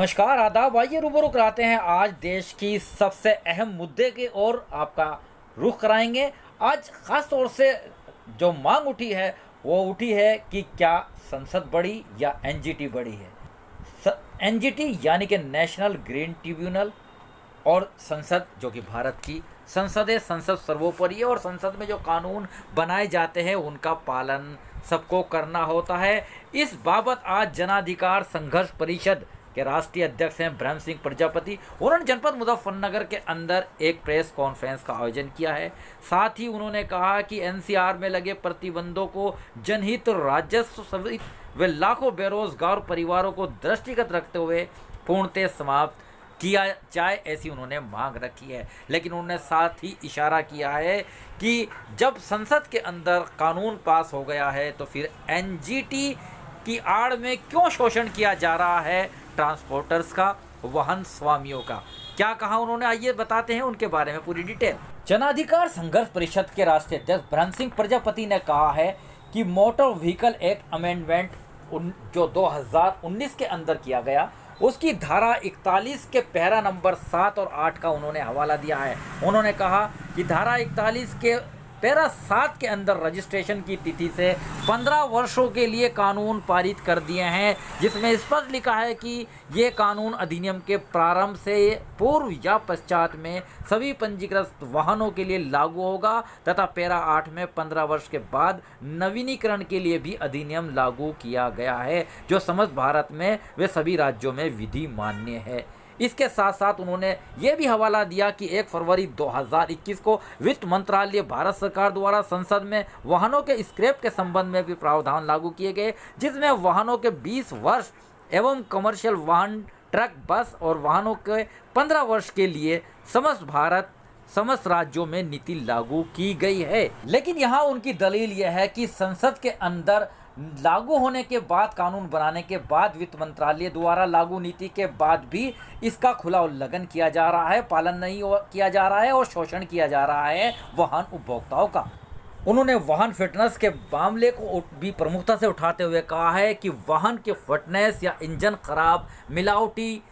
नमस्कार, आदाब। आइए रूबरू कराते हैं आज देश की सबसे अहम मुद्दे की ओर आपका रुख कराएंगे। आज ख़ास तौर से जो मांग उठी है वो उठी है कि क्या संसद बड़ी या एनजीटी बड़ी है। एनजीटी यानी कि नेशनल ग्रीन ट्रिब्यूनल और संसद जो कि भारत की संसद है। संसद सर्वोपरि है और संसद में जो कानून बनाए जाते हैं उनका पालन सबको करना होता है। इस बाबत आज जनाधिकार संघर्ष परिषद के राष्ट्रीय अध्यक्ष हैं ब्रह्म सिंह प्रजापति। उन्होंने जनपद मुजफ्फरनगर के अंदर एक प्रेस कॉन्फ्रेंस का आयोजन किया है। साथ ही उन्होंने कहा कि एनसीआर में लगे प्रतिबंधों को जनहित, राजस्व सहित वे लाखों बेरोजगार परिवारों को दृष्टिगत रखते हुए पूर्णतः समाप्त किया जाए, ऐसी उन्होंने मांग रखी है। लेकिन उन्होंने साथ ही इशारा किया है कि जब संसद के अंदर कानून पास हो गया है तो फिर एनजीटी की आड़ में क्यों शोषण किया जा रहा है ट्रांसपोर्टर्स का, वाहन स्वामियों का। क्या कहा उन्होंने, आइए बताते हैं उनके बारे में पूरी डिटेल। जनाधिकार संघर्ष परिषद के राष्ट्रीय अध्यक्ष ब्रह्म सिंह प्रजापति ने कहा है कि मोटर व्हीकल एक्ट अमेंडमेंट जो 2019 के अंदर किया गया उसकी धारा 41 के पैरा नंबर 7 और 8 का उन्होंने हवाला दिया है। उन्होंने कहा कि धारा 41 के पैरा 7 के अंदर रजिस्ट्रेशन की तिथि से 15 वर्षों के लिए कानून पारित कर दिए हैं, जिसमें स्पष्ट लिखा है कि ये कानून अधिनियम के प्रारंभ से पूर्व या पश्चात में सभी पंजीकृत वाहनों के लिए लागू होगा तथा पैरा 8 में 15 वर्ष के बाद नवीनीकरण के लिए भी अधिनियम लागू किया गया है, जो समस्त भारत में वे सभी राज्यों में विधि मान्य है। इसके साथ साथ उन्होंने ये भी हवाला दिया कि 1 फरवरी 2021 को वित्त मंत्रालय भारत सरकार द्वारा संसद में वाहनों के स्क्रैप के संबंध में भी प्रावधान लागू किए गए, जिसमें वाहनों के 20 वर्ष एवं कमर्शियल वाहन, ट्रक, बस और वाहनों के 15 वर्ष के लिए समस्त राज्यों में नीति लागू की गई है। लेकिन यहाँ उनकी दलील यह है कि संसद के अंदर लागू होने के बाद, कानून बनाने के बाद, वित्त मंत्रालय द्वारा लागू नीति के बाद भी इसका खुला उल्लंघन किया जा रहा है, पालन नहीं किया जा रहा है और शोषण किया जा रहा है वाहन उपभोक्ताओं का। उन्होंने वाहन फिटनेस के मामले को भी प्रमुखता से उठाते हुए कहा है कि वाहन के फिटनेस या इंजन खराब, मिलावटी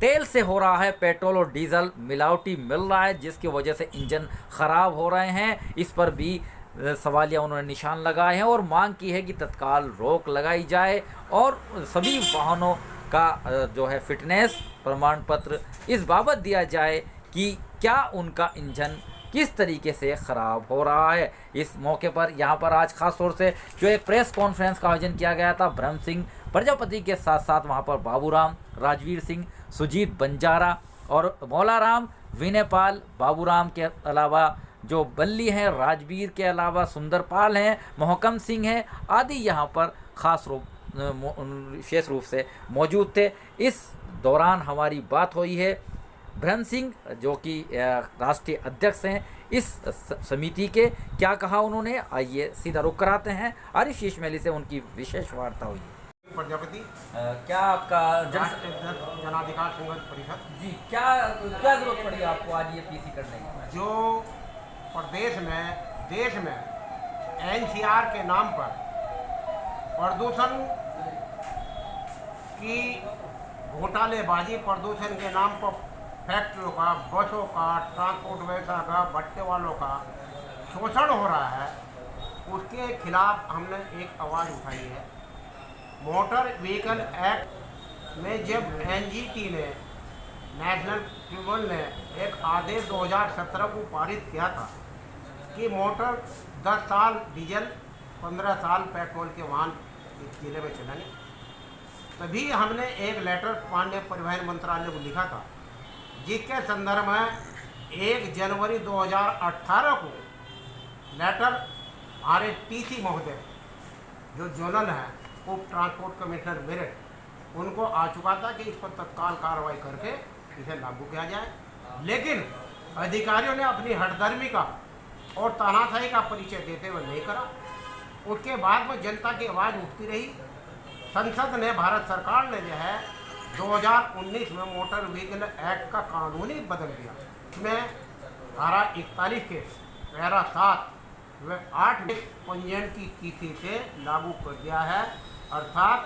तेल से हो रहा है, पेट्रोल और डीजल मिलावटी मिल रहा है जिसकी वजह से इंजन खराब हो रहे हैं। इस पर भी सवालिया उन्होंने निशान लगाए हैं और मांग की है कि तत्काल रोक लगाई जाए और सभी वाहनों का जो है फिटनेस प्रमाण पत्र इस बाबत दिया जाए कि क्या उनका इंजन किस तरीके से ख़राब हो रहा है। इस मौके पर यहाँ पर आज खास तौर से जो एक प्रेस कॉन्फ्रेंस का आयोजन किया गया था, ब्रह्म सिंह प्रजापति के साथ साथ वहाँ पर बाबूराम, राजवीर सिंह, सुजीत बंजारा और मौलाराम, विनयपाल, बाबूराम के अलावा जो बल्ली हैं, राजवीर के अलावा सुंदरपाल हैं, मोहकम सिंह हैं आदि यहाँ पर विशेष रूप से मौजूद थे। इस दौरान हमारी बात हुई है ब्रह्म सिंह जो कि राष्ट्रीय अध्यक्ष हैं इस समिति के। क्या कहा उन्होंने, आइए सीधा रुख कराते हैं। आरिफ शीशमेली से उनकी विशेष वार्ता हुई। प्रजापति, क्या आपका जनाधिकार संघर्ष परिषद जी, क्या जरूरत पड़ी आपको आज ये पीसी करने की? जो प्रदेश में, देश में एनसीआर के नाम पर प्रदूषण की घोटालेबाजी, प्रदूषण के नाम पर फैक्ट्रियों का, बसों का, ट्रांसपोर्ट व्यवसाय का, भट्टे वालों का शोषण हो रहा है, उसके खिलाफ हमने एक आवाज़ उठाई है। मोटर व्हीकल एक्ट में जब एनजीटी ने, नेशनल ट्रिब्यूनल ने एक आदेश 2017 को पारित किया था कि मोटर 10 साल डीजल, 15 साल पेट्रोल के वाहन इस जिले में चलेंगे, तभी हमने एक लेटर माननीय परिवहन मंत्रालय को लिखा था, जिसके संदर्भ में 1 जनवरी 2018 को लेटर हमारे टीसी महोदय जो जोनल हैं, उप ट्रांसपोर्ट कमिश्नर मेरठ, उनको आ चुका था कि इस पर तत्काल कार्रवाई करके इसे लागू किया जाए। लेकिन अधिकारियों ने अपनी हठधर्मी का और तानाशाही का परिचय देते हुए नहीं करा। उसके बाद में जनता की आवाज़ उठती रही। संसद ने, भारत सरकार ने जो है 2019 में मोटर व्हीकल एक्ट का कानून ही बदल दिया। इसमें धारा 41 के पैरा 7 व 8 पंजीयन की तिथि से लागू कर दिया है, अर्थात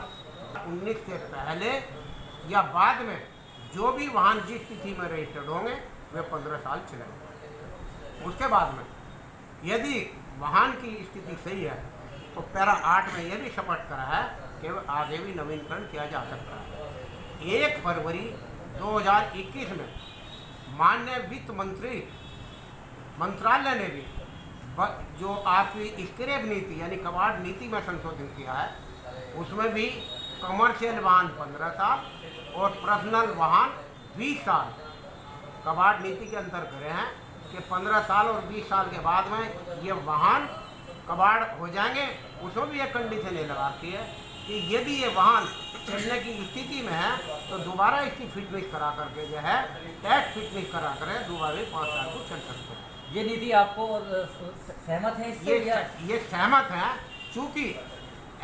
19 से पहले या बाद में जो भी वाहन जिस तिथि में रजिस्टर्ड होंगे वे 15 साल चलेंगे। उसके बाद में यदि वाहन की स्थिति सही है तो पैरा 8 में यह भी स्पष्ट करा है कि आगे भी नवीनीकरण किया जा सकता है। 1 फरवरी 2021 में माननीय वित्त मंत्री मंत्रालय ने भी जो आपकी स्क्रैप नीति यानी कबाड़ नीति में संशोधन किया है, उसमें भी कमर्शियल वाहन 15 साल और पर्सनल वाहन 20 साल कबाड़ नीति के अंतर करे हैं कि 15 साल और 20 साल के बाद में ये वाहन कबाड़ हो जाएंगे। उसमें भी एक कंडीशन ये लगाती है कि यदि ये वाहन चलने की स्थिति में है तो दोबारा इसकी फिटनेस करा करके जो है टैक्स फिटनेस करा कर दोबारा भी 5 साल को चल सकते हैं। ये नीति आपको सहमत है इससे? ये सहमत है, चूँकि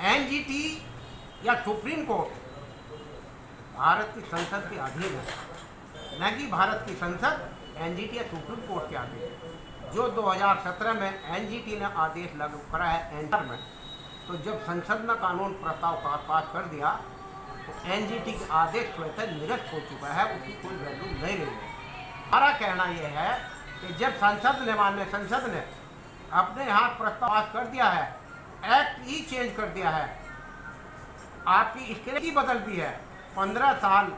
एनजीटी या सुप्रीम कोर्ट भारत की संसद के अधीन है, न कि भारत की संसद एनजीटी या सुप्रीम कोर्ट के अधीन है। जो 2017 में एनजीटी ने आदेश लागू करा है एनजीटी में, तो जब संसद ने कानून प्रस्ताव पास कर दिया तो एनजीटी के आदेश स्वतः निरस्त हो चुका है, उसकी कोई वैल्यू नहीं रही है। हमारा कहना यह है कि जब माननीय संसद ने अपने यहाँ प्रस्ताव पास कर दिया है, एक्ट ही चेंज कर दिया है, आपकी स्केल ही बदल दी है, 15 साल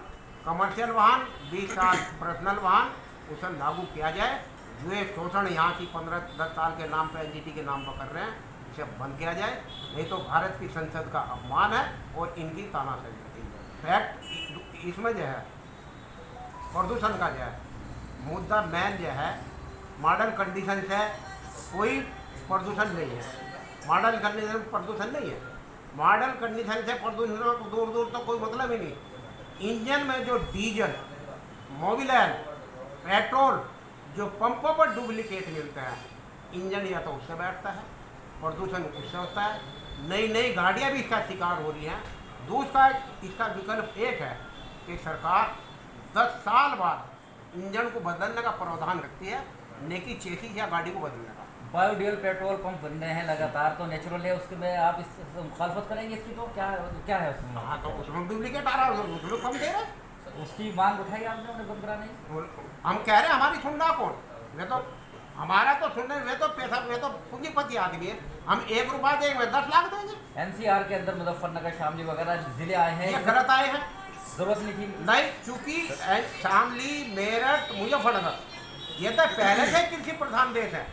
कमर्शियल वाहन 20 साल पर्सनल वाहन उसे लागू किया जाए। जो ये शोषण यहाँ की 15-10 साल के नाम पर एनजीटी के नाम पर कर रहे हैं, इसे बंद किया जाए, नहीं तो भारत की संसद का अपमान है और इनकी तानाशाही है। फैक्ट इसमें जो है प्रदूषण का जो है मुद्दा मेन जो है मॉडल कंडीशन से कोई प्रदूषण नहीं है। मॉडल कंडीशन में प्रदूषण नहीं है। मॉडल कंडीशन से प्रदूषण को दूर दूर तो कोई मतलब ही नहीं। इंजन में जो डीजल, मोबिल ऑयल, पेट्रोल जो पंपों पर डुप्लीकेट मिलता है, इंजन या तो उससे बैठता है, प्रदूषण उससे होता है। नई नई गाड़ियाँ भी इसका शिकार हो रही हैं। दूसरा इसका विकल्प एक है कि सरकार 10 साल बाद इंजन को बदलने का प्रावधान रखती है, न कि चेसिस या गाड़ी को बदलने का। बायोडीजल पेट्रोल पंप बन रहे हैं लगातार, तो नेचुरल है, उसके में आप इस मुखालफत करेंगे इसकी? तो क्या है उसमें? हाँ, तो उसमें डुप्लीकेट आ रहा है, उसमें कम दे रहे। उसकी मांग उठाई आपने उन्हें बंद कराने की? हम कह रहे हैं हमारी सुनना कौन? वे तो हमारा तो सुनने, वे तो पैसा, वे तो पूंजीपति आदमी है। हम 1 रुपया देंगे 10 लाख देंगे। एनसीआर के अंदर मुजफ्फरनगर, शामली वगैरह जिले आए हैं, ये गलत आए हैं, जरूरत नहीं थी। नहीं, चूंकि शामली, मेरठ, मुजफ्फरनगर ये तो पहले से कृषि प्रधान देश है।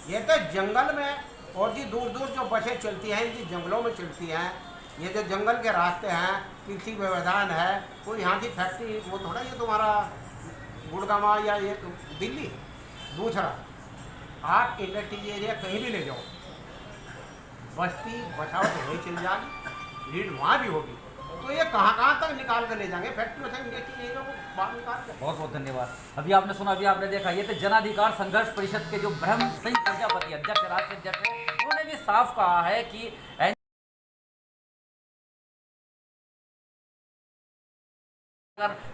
ये तो जंगल में और जी दूर दूर जो बसें चलती हैं इनकी जंगलों में चलती हैं। ये जो जंगल के रास्ते हैं, कृषि व्यवधान है, कोई यहाँ की फैक्ट्री वो थोड़ा ये तुम्हारा गुड़गांव या ये दिल्ली। दूसरा, आप इंडस्ट्रियल एरिया कहीं भी ले जाओ, बस्ती बचाओ तो वही चल जाएगी, लीड वहाँ भी होगी। तो ये कहाँ तक निकाल कर ले जाएंगे फैक्ट्री से इंडस्ट्रियल एरिया को बाहर निकाल कर। बहुत बहुत धन्यवाद। अभी आपने सुना, अभी आपने देखा, ये तो जन अधिकार संघर्ष परिषद के जो ब्रह्म सिंह प्रजापति अध्यक्ष, राष्ट्रीय अध्यक्ष है, उन्होंने भी साफ कहा है कि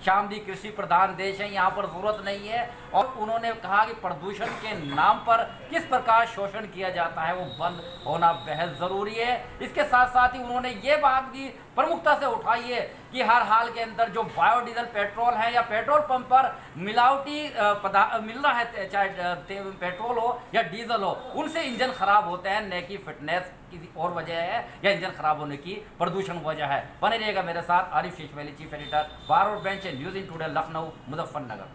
शामली कृषि प्रधान देश है, यहाँ पर जरूरत नहीं है। और उन्होंने कहा कि प्रदूषण के नाम पर किस प्रकार शोषण किया जाता है वो बंद होना बेहद ज़रूरी है। इसके साथ साथ ही उन्होंने ये बात भी प्रमुखता से उठाई है कि हर हाल के अंदर जो बायोडीजल पेट्रोल है या पेट्रोल पंप पर मिलावटी मिल रहा है, चाहे पेट्रोल हो या डीजल हो, उनसे इंजन खराब होते हैं, न कि फिटनेस किसी और वजह है या इंजन खराब होने की प्रदूषण वजह है। बने रहेगा मेरे साथ आरिफ शेखवेली, चीफ एडिटर, बार और bench news in today, Lucknow, Muzaffarnagar.